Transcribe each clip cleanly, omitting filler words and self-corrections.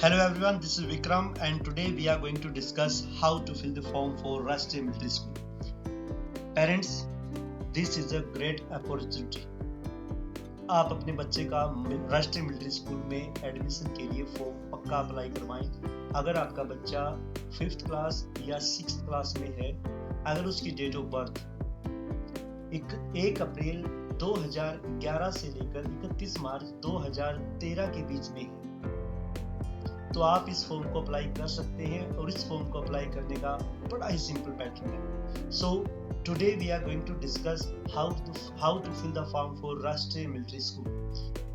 Hello everyone, this is Vikram and today we are going to discuss how to fill the form for Rashtriya Military School. Parents, this is a great opportunity. आप अपने बच्चे का राष्ट्रीय military school में admission के लिए form पक्का apply करवाएं। अगर आपका बच्चा 5th क्लास या 6th क्लास में है, अगर उसकी डेट ऑफ बर्थ 1 अप्रैल 2011 से लेकर 31 मार्च 2013 के बीच में है, तो आप इस फॉर्म को अप्लाई कर सकते हैं और इस फॉर्म को अप्लाई करने का बड़ा ही सिंपल पैटर्न है। So today we are going to discuss how to fill the form for Rashtriya military school.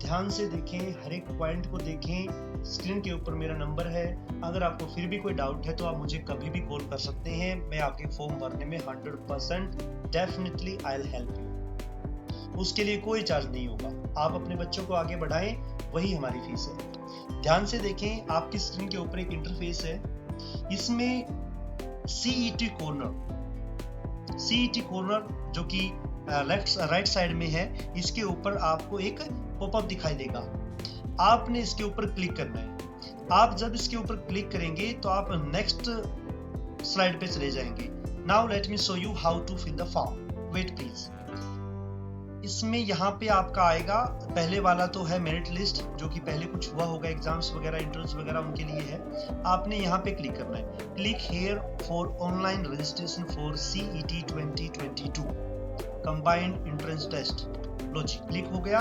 ध्यान से देखें, हर एक पॉइंट को देखें। स्क्रीन के ऊपर मेरा नंबर है, अगर आपको फिर भी कोई डाउट है तो आप मुझे कभी भी कॉल कर सकते हैं। मैं आपके फॉर्म भरने में 100% definitely I will help you. उसके लिए कोई चार्ज नहीं होगा। आप अपने बच्चों को आगे बढ़ाएं, वही हमारी फीस है। ध्यान से देखें, आपकी स्क्रीन के ऊपर एक इंटरफेस है, इसमें सीईटी कॉर्नर जो कि राइट साइड में है, इसके ऊपर आपको एक पॉपअप दिखाई देगा। आपने इसके ऊपर क्लिक करना है। आप जब इसके ऊपर क्लिक करेंगे तो आप नेक्स्ट स्लाइड पे चले जाएंगे। Now let me show you how to fill the form. Wait please. इसमें यहाँ पे आपका आएगा, पहले वाला तो है मेरिट लिस्ट, जो कि पहले कुछ हुआ होगा, एग्जाम्स वगैरह, इंटरव्यूज वगैरह उनके लिए है। आपने यहाँ पे क्लिक करना है। Click here for online registration for CET 2022 combined entrance test. लो जी, क्लिक हो गया।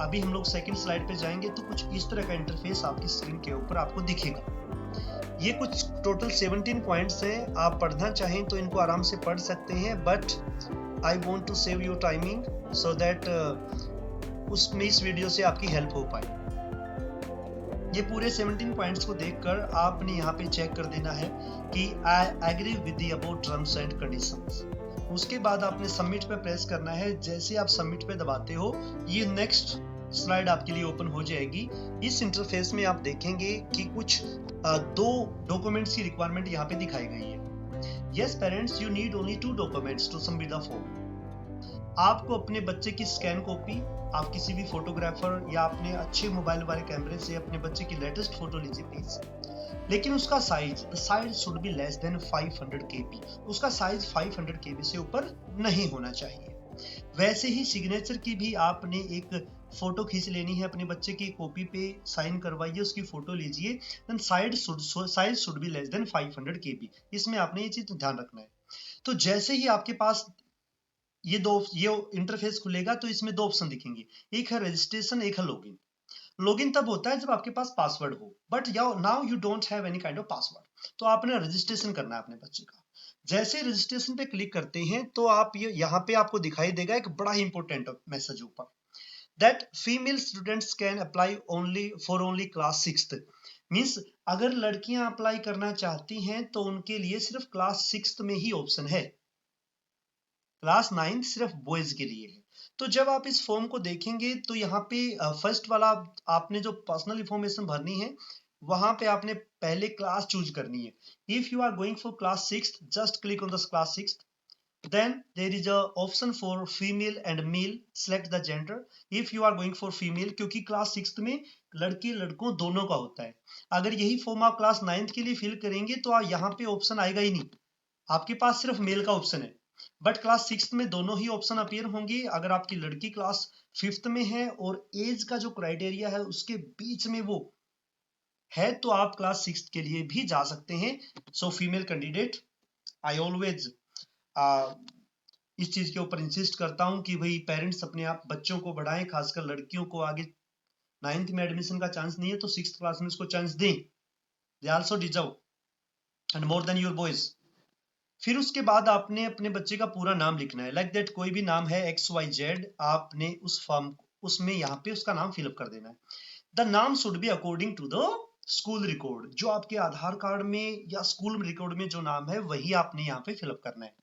अभी हम लोग सेकंड स्लाइड पे जाएंगे तो कुछ इस तरह का इंटरफेस आपकी स्क्रीन के ऊपर आपको दिखेगा। ये कुछ टोटल 17 पॉइंट्स हैं। आप पढ़ना चाहें तो इनको आराम से पढ़ सकते हैं, but I want to save your timing so that उसमें इस वीडियो से आपकी हेल्प हो पाए। ये पूरे 17 पॉइंट्स को देखकर आपने यहाँ पे चेक कर देना है कि I agree with the above terms and conditions। उसके बाद आपने सबमिट पे प्रेस करना है। जैसे आप सबमिट पे दबाते हो, ये नेक्स्ट स्लाइड आपके लिए ओपन हो जाएगी। इस इंटरफेस में आप देखेंगे कि कुछ 2 डॉक्यूमेंट्स की रिक्वायरमेंट यहाँ पे दिखाई गई है। Yes parents, you need only 2 documents to submit the form। आपको अपने बच्चे की स्कैन कॉपी, आप किसी भी फोटोग्राफर या अपने अच्छे मोबाइल वाले कैमरे से अपने बच्चे की लेटेस्ट फोटो लीजिए प्लीज। लेकिन उसका size should be less than 500 KB। उसका साइज 500 KB से ऊपर नहीं होना चाहिए। वैसे ही सिग्नेचर की भी आपने एक फोटो खींच लेनी है अपने बच्चे की कॉपी पे, साइन करवाइए, उसकी फोटो लीजिए। Then size should be less than 500 KB। इसमें आपने ये चीज ध्यान रखना है। तो जैसे ही आपके पास ये इंटरफेस खुलेगा तो इसमें 2 ऑप्शन दिखेंगे, एक है रजिस्ट्रेशन, एक है लॉगिन। लॉगिन तब होता है जब आपके पास पासवर्ड हो, but now you don't have any kind of password, तो आपने रजिस्ट्रेशन करना है अपने बच्चे का। जैसे रजिस्ट्रेशन पे क्लिक करते हैं तो आप ये यहाँ पे आपको दिखाई देगा एक बड़ा ही इंपॉर्टेंट मैसेज ऊपर, that female students can apply only class 6th। Means अगर लड़कियां अप्लाई करना चाहती हैं तो उनके लिए सिर्फ क्लास 6th में ही ऑप्शन है। क्लास 9th सिर्फ बॉयज के लिए है। तो जब आप इस फॉर्म को देखेंगे तो यहाँ पे फर्स्ट वाला आपने जो पर्सनल इंफॉर्मेशन भरनी है, वहां पे आपने पहले क्लास चूज करनी है। If you are going for class 6th, just click on the class 6th। Then there is a option for female and male, select the gender। if you are going for female, क्योंकि class 6th में लड़के लड़कों दोनों का होता है। अगर यही फॉर्म आप क्लास 9th के लिए फिल करेंगे तो यहाँ पे ऑप्शन आएगा ही नहीं, आपके पास सिर्फ मेल का ऑप्शन है। बट क्लास 6th में दोनों ही ऑप्शन अपीयर होंगे। अगर आपकी लड़की क्लास 5th में है और एज का जो क्राइटेरिया है उसके बीच में वो है, तो आप क्लास 6th के लिए भी जा सकते हैं। So female candidate, I always इस चीज के ऊपर इंसिस्ट करता हूं कि भाई पेरेंट्स अपने आप बच्चों को बढ़ाएं, खासकर लड़कियों को। आगे 9th में एडमिशन का चांस नहीं है तो 6th क्लास में उसको चांस दें। They also deserve and more than your boys. फिर उसके बाद आपने अपने बच्चे का पूरा नाम लिखना है, लाइक दैट कोई भी नाम है XYZ, आपने उस फॉर्म उसमें यहाँ पे उसका नाम फिलअप कर देना है। द नाम should be according to the school record. जो आपके आधार कार्ड में या स्कूल रिकॉर्ड में जो नाम है वही आपने यहाँ पे फिलअप करना है।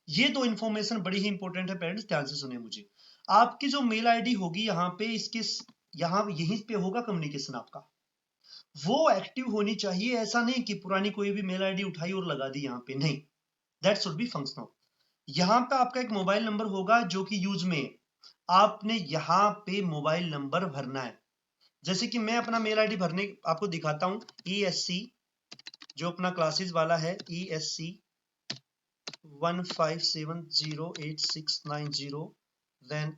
ये 2 इंफॉर्मेशन बड़ी ही इंपॉर्टेंट है पेरेंट्स, ध्यान से सुने मुझे। आपकी जो मेल आईडी होगी यहाँ पे, इसके यहाँ यहीं पे होगा कम्युनिकेशन आपका, वो एक्टिव होनी चाहिए। ऐसा नहीं कि पुरानी कोई भी मेल आईडी उठाई और लगा दी यहाँ पे, नहीं, दैट शुड बी फंक्शनल। यहाँ पे आपका एक मोबाइल नंबर होगा जो कि यूज में है, आपने यहाँ पे मोबाइल नंबर भरना है। जैसे कि मैं अपना मेल आईडी भरने आपको दिखाता हूं, ESC जो अपना क्लासेस वाला है, ESC 1570869 then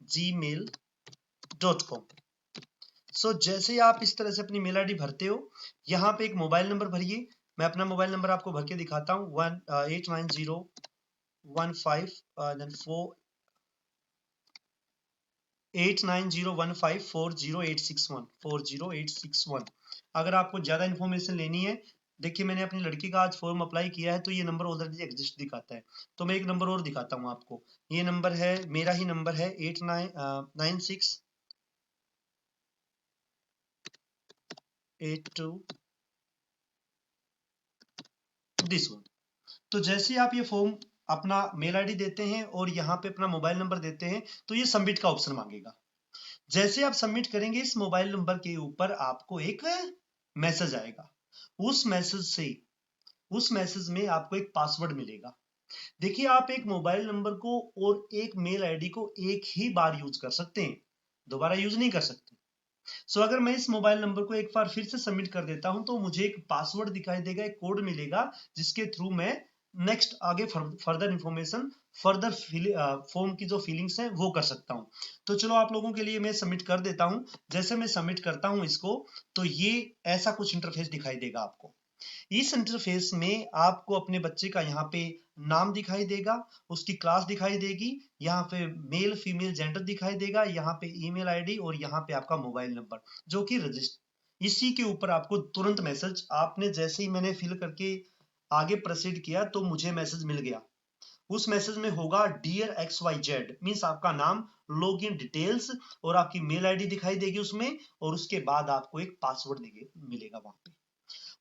@gmail.com। सो जैसे आप इस तरह से अपनी मेल आईडी भरते हो, यहाँ पे एक मोबाइल नंबर भरिए। मैं अपना मोबाइल नंबर आपको भर के दिखाता हूँ, 890154086140861। अगर आपको ज्यादा इंफॉर्मेशन लेनी है, देखिए मैंने अपनी लड़की का आज फॉर्म अप्लाई किया है तो ये नंबर ऑलरेडी एग्जिस्ट दिखाता है, तो मैं एक नंबर और दिखाता हूँ आपको। ये नंबर है, मेरा ही नंबर है 899682 दिस वन। तो जैसे आप ये फॉर्म अपना मेल आईडी देते हैं और यहाँ पे अपना मोबाइल नंबर देते हैं तो ये सबमिट का ऑप्शन मांगेगा। जैसे आप सबमिट करेंगे, इस मोबाइल नंबर के ऊपर आपको एक मैसेज आएगा। उस मैसेज में आपको एक पासवर्ड मिलेगा। देखिए, आप एक मोबाइल नंबर को और एक मेल आईडी को एक ही बार यूज कर सकते हैं, दोबारा यूज नहीं कर सकते। सो अगर मैं इस मोबाइल नंबर को एक बार फिर से सबमिट कर देता हूं तो मुझे एक पासवर्ड दिखाई देगा, एक कोड मिलेगा, जिसके थ्रू मैं नेक्स्ट आगे फर्दर इंफॉर्मेशन, फर्दर फॉर्म की जो फीलिंग्स है वो कर सकता हूं। तो चलो आप लोगों के लिए मैं सबमिट कर देता हूं। जैसे मैं सबमिट करता हूं इसको, तो ये ऐसा कुछ इंटरफेस दिखाई देगा आपको। इस इंटरफेस में आपको अपने बच्चे का यहाँ पे नाम दिखाई देगा, उसकी क्लास दिखाई देगी, यहाँ पे मेल फीमेल जेंडर दिखाई देगा, यहाँ पे ईमेल आईडी और यहाँ पे आपका मोबाइल नंबर जो कि रजिस्टर। इसी के ऊपर आपको तुरंत मैसेज, आपने जैसे ही मैंने फिल करके आगे प्रोसीड किया तो मुझे मैसेज मिल गया। उस मैसेज में होगा डियर XYZ, मीन्स आपका नाम, लॉग इन डिटेल्स और आपकी मेल आईडी दिखाई देगी उसमें, और उसके बाद आपको एक पासवर्ड मिलेगा वहां पे।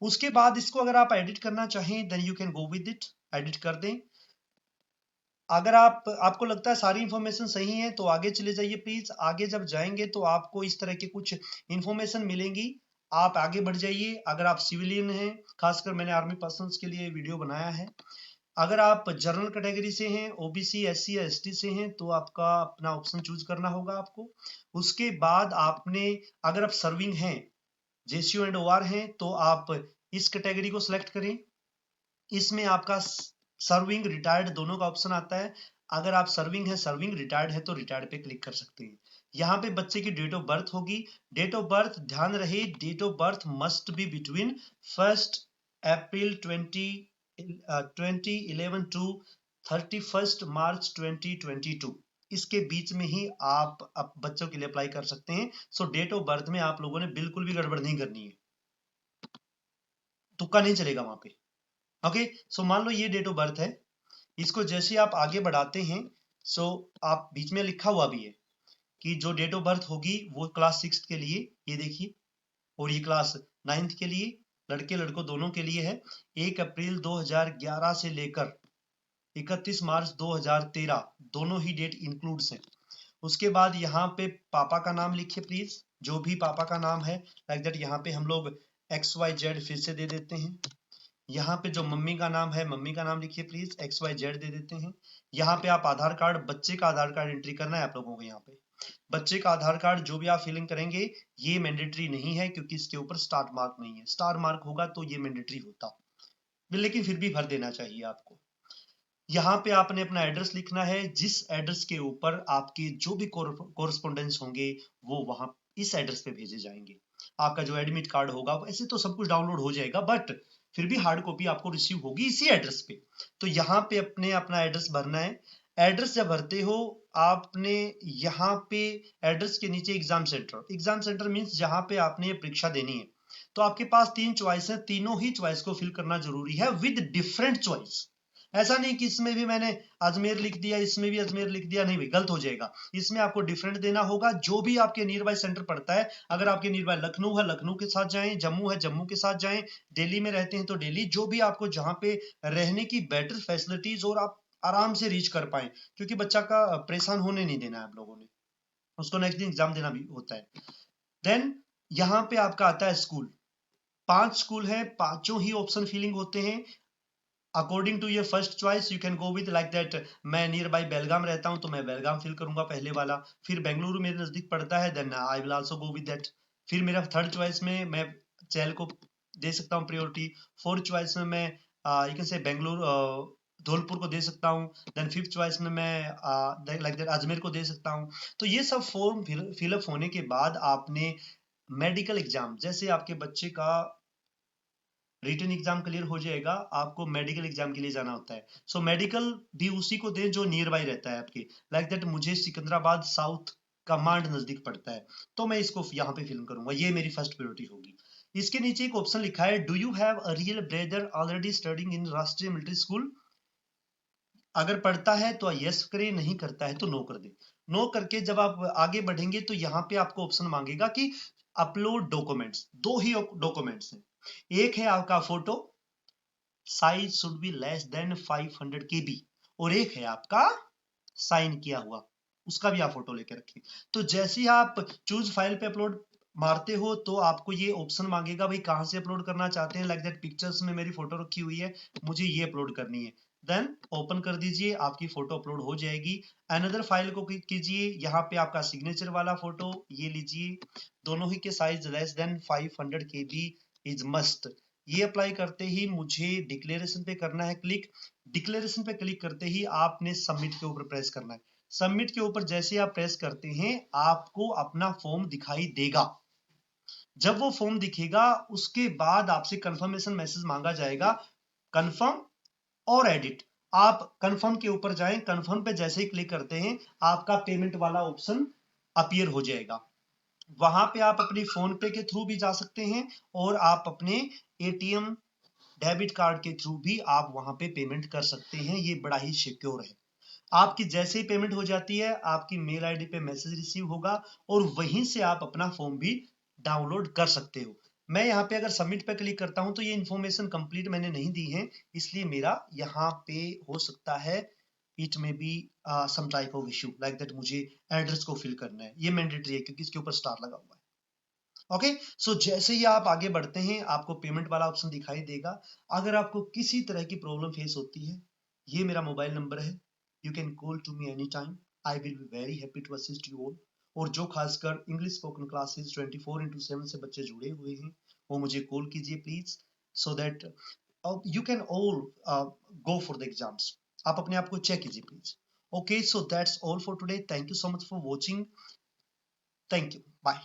उसके बाद इसको अगर आप एडिट करना चाहें then you can go with it, edit कर दें। अगर आपको लगता है सारी इंफॉर्मेशन सही है तो आगे चले जाइए प्लीज। आगे जब जाएंगे तो आपको इस तरह के कुछ इंफॉर्मेशन मिलेंगी, आप आगे बढ़ जाइए। अगर आप सिविलियन हैं, खासकर मैंने आर्मी पर्सन्स के लिए वीडियो बनाया है। अगर आप जनरल कैटेगरी से हैं, ओबीसी SC या ST से हैं, तो आपका अपना ऑप्शन चूज करना होगा आपको। उसके बाद आपने, अगर आप सर्विंग हैं, JCO एंड OR हैं, तो आप इस कैटेगरी को सिलेक्ट करें। इसमें आपका सर्विंग रिटायर्ड दोनों का ऑप्शन आता है। अगर आप सर्विंग है, सर्विंग, रिटायर्ड है तो रिटायर्ड पे क्लिक कर सकते हैं। यहाँ पे बच्चे की डेट ऑफ बर्थ होगी। डेट ऑफ बर्थ ध्यान रहे, date of birth must be between 1 April 2011 to 31 March 2022। इसके बीच में ही आप बच्चों के लिए अप्लाई कर सकते हैं। सो डेट ऑफ बर्थ में आप लोगों ने बिल्कुल भी गड़बड़ नहीं करनी है, तुक्का नहीं चलेगा वहां पे। ओके, सो मान लो ये डेट ऑफ बर्थ है। इसको जैसे आप आगे बढ़ाते हैं, सो आप बीच में लिखा हुआ भी है कि जो डेट ऑफ बर्थ होगी वो क्लास 6 के लिए, ये देखिए, और ये क्लास 9 के लिए, लड़के लड़कों दोनों के लिए है। 1 अप्रैल 2011 से लेकर 31 मार्च 2013 दोनों ही डेट इंक्लूड्स हैं। उसके बाद यहाँ पे पापा का नाम लिखिए प्लीज, जो भी पापा का नाम है, लाइक दैट यहाँ पे हम लोग XYZ फिर से दे देते हैं। यहाँ पे जो मम्मी का नाम है, मम्मी का नाम लिखिए प्लीज, XYZ दे देते हैं। यहाँ पे आप आधार कार्ड, बच्चे का आधार कार्ड एंट्री करना है आप लोगों को। यहाँ पे बच्चे का आधार कार्ड जो भी आप फिलिंग करेंगे, ये मैंडेटरी नहीं है क्योंकि इसके ऊपर स्टार मार्क नहीं है। स्टार मार्क होगा तो ये मैंडेटरी होता, लेकिन फिर भी भर देना चाहिए आपको। यहाँ पे आपने अपना एड्रेस लिखना है, जिस एड्रेस के ऊपर आपके जो भी कोरस्पोंडेंस होंगे वो वहां इस एड्रेस पे भेजे जाएंगे। आपका जो एडमिट कार्ड होगा, ऐसे तो सब कुछ डाउनलोड हो जाएगा, बट फिर भी हार्ड कॉपी आपको रिसीव होगी इसी एड्रेस पे। तो यहाँ पे अपने अपना एड्रेस भरना है। एड्रेस जब भरते हो आपने, यहाँ पे एड्रेस के नीचे exam centre, exam centre means जहाँ पे आपने ये परीक्षा देनी है। तो आपके पास 3 चॉइस है, तीनों ही चॉइस को फिल करना जरूरी है विद डिफरेंट चॉइस। ऐसा नहीं कि इसमें भी मैंने अजमेर लिख दिया, इसमें भी अजमेर लिख दिया, नहीं भाई, गलत हो जाएगा। इसमें आपको डिफरेंट देना होगा, जो भी आपके नियर बाय सेंटर पड़ता है। अगर आपके नियर बाय लखनऊ है, लखनऊ के साथ जाएं, जम्मू है, जम्मू के साथ जाएं, दिल्ली में रहते हैं तो दिल्ली, जो भी आपको जहां पे रहने की बेटर फैसिलिटीज और आप आराम से रीच कर पाए, क्योंकि बच्चा का परेशान होने नहीं देना है आप लोगों ने, उसको नेक्स्ट दिन एग्जाम देना भी होता है। देन यहाँ पे आपका आता है स्कूल। 5 स्कूल है, पांचों ही ऑप्शन फिलिंग होते हैं। According to your first choice you can go with like that. मैं नियर बाई बेलगाम रहता हूं तो मैं बेलगाम फिल करूंगा पहले वाला। फिर बेंगलुरु मेरे नजदीक पड़ता है, then I will also go with that. फिर मेरा थर्ड चॉइस में मैं चैल को दे सकता हूँ प्रायोरिटी। फोर्थ चॉइस में मैं you can say Bengaluru Dholpur को दे सकता हूँ। देन फिफ्थ चॉइस में मैं लाइक दैट अजमेर को दे सकता हूँ। तो ये सब फॉर्म फिलअप होने के बाद आपने मेडिकल एग्जाम, जैसे आपके बच्चे का रिटन एग्जाम क्लियर हो जाएगा, आपको मेडिकल एग्जाम के लिए जाना होता है। सो मेडिकल भी उसी को दें जो नियर बाई रहता है आपके। लाइक दैट मुझे सिकंदराबाद साउथ कमांड नजदीक पड़ता है, तो मैं इसको यहाँ पे फिल करूंगा, ये मेरी फर्स्ट प्रायोरिटी होगी। इसके नीचे एक ऑप्शन लिखा है, do you have a real brother already studying in राष्ट्रीय मिलिट्री स्कूल। अगर पढ़ता है तो यस करें, नहीं करता है तो नो कर दे। नो करके जब आप आगे बढ़ेंगे तो यहाँ पे आपको ऑप्शन मांगेगा कि अपलोड डॉक्यूमेंट्स। दो ही डॉक्यूमेंट्स हैं, एक है आपका photo, size should be less than 500 KB, और एक है आपका साइन किया हुआ, उसका भी आप फोटो लेके रखिए। तो जैसे ही आप चूज फाइल पे अपलोड मारते हो तो आपको ये ऑप्शन मांगेगा, भाई कहां से अपलोड करना चाहते हैं। लाइक दैट पिक्चर्स में मेरी फोटो रखी हुई है, मुझे ये अपलोड करनी है। देन ओपन कर दीजिए, आपकी फोटो अपलोड हो जाएगी। अनदर फाइल को क्लिक कीजिए, यहाँ पे आपका सिग्नेचर वाला फोटो ये लीजिए, दोनों ही के size less than 500 KB is must. ये अप्लाई करते ही मुझे डिक्लेरेशन पे करना है क्लिक। डिक्लेरेशन पे क्लिक करते ही आपने सबमिट के ऊपर प्रेस करना है। सबमिट के ऊपर जैसे आप प्रेस करते हैं आपको अपना फॉर्म दिखाई देगा। जब वो फॉर्म दिखेगा उसके बाद आपसे कंफर्मेशन मैसेज मांगा जाएगा, कंफर्म और एडिट। आप कंफर्म के ऊपर जाएं, कंफर्म पे जैसे ही क्लिक करते हैं आपका पेमेंट वाला ऑप्शन अपीयर हो जाएगा। वहां पे आप अपनी फोन पे के थ्रू भी जा सकते हैं और आप अपने एटीएम डेबिट कार्ड के थ्रू भी आप वहां पे पेमेंट कर सकते हैं। ये बड़ा ही सिक्योर है। आपकी जैसे ही पेमेंट हो जाती है आपकी मेल आईडी पे मैसेज रिसीव होगा और वहीं से आप अपना फॉर्म भी डाउनलोड कर सकते हो। मैं यहाँ पे अगर सबमिट पे क्लिक करता हूं तो ये इन्फॉर्मेशन कंप्लीट मैंने नहीं दी है, इसलिए मेरा यहाँ पे हो सकता है it may be some type of issue like that. मुझे एड्रेस को फिल करना है, ये मैंडेटरी है क्योंकि इसके ऊपर स्टार लगा हुआ है। ओके सो जैसे ही आप आगे बढ़ते हैं आपको पेमेंट वाला ऑप्शन दिखाई देगा। अगर आपको किसी तरह की प्रॉब्लम फेस होती है, ये मेरा मोबाइल नंबर है, you can call to me any time, I will be very happy to assist you all. और जो खासकर इंग्लिश स्पोकन क्लासेस 24/7 से बच्चे जुड़े हुए हैं वो मुझे कॉल कीजिए please, so that you can all go for the exams. आप अपने आप को चेक कीजिए please. Okay so that's all for today, thank you so much for watching, thank you, bye.